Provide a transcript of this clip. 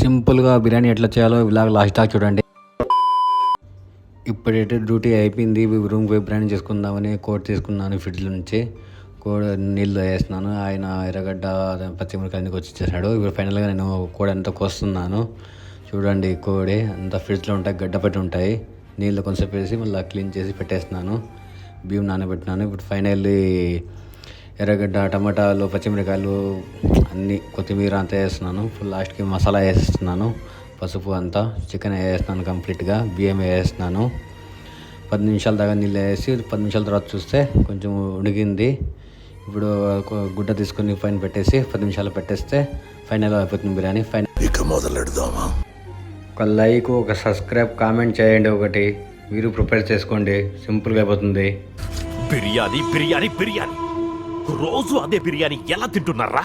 సింపుల్గా బిర్యానీ ఎట్లా చేయాలో ఇలాగ లాస్ట్ దాకా చూడండి. ఇప్పుడైతే డ్యూటీ అయిపోయింది, రూమ్కి పోయి బిర్యానీ చేసుకుందామని కోడ్ తీసుకున్నాను. ఫ్రిడ్జ్ నుంచి కోడ్ నీళ్ళు వేస్తున్నాను. ఆయన ఎర్రగడ్డ పచ్చిమిరకాయ అన్ని వచ్చి ఇచ్చేసాడు. ఇప్పుడు ఫైనల్గా నేను కోడి అంతా కోస్తున్నాను. చూడండి, కోడి అంతా ఫ్రిడ్జ్లో ఉంటాయి, గడ్డపట్టి ఉంటాయి. నీళ్ళు కొంచెం వేసి మళ్ళీ క్లీన్ చేసి పెట్టేస్తున్నాను. బియ్యం నానబెట్టినాను. ఇప్పుడు ఫైనల్లీ ఎర్రగడ్డ, టమాటాలు, పచ్చిమిరకాయలు అన్నీ, కొత్తిమీర అంతా వేస్తున్నాను. ఫుల్ లాస్ట్కి మసాలా వేస్తున్నాను, పసుపు అంతా, చికెన్ వేస్తున్నాను కంప్లీట్గా, బియ్యం వేస్తున్నాను. 10 నిమిషాల దాకా నీళ్ళు వేసి 10 నిమిషాల తర్వాత చూస్తే కొంచెం ఉడికింది. ఇప్పుడు గుడ్డ తీసుకొని పైన పెట్టేసి 10 నిమిషాలు పెట్టేస్తే ఫైనల్ అయిపోతుంది బిర్యానీ. ఇక మొదలెడదామా? ఒక లైక్, ఒక సబ్స్క్రైబ్, కామెంట్ చేయండి. ఒకటి మీరు ప్రిపేర్ చేసుకోండి, సింపుల్గా అయిపోతుంది. బిర్యానీ బిర్యానీ బిర్యానీ, రోజు అదే బిర్యానీ ఎలా తింటున్నారా?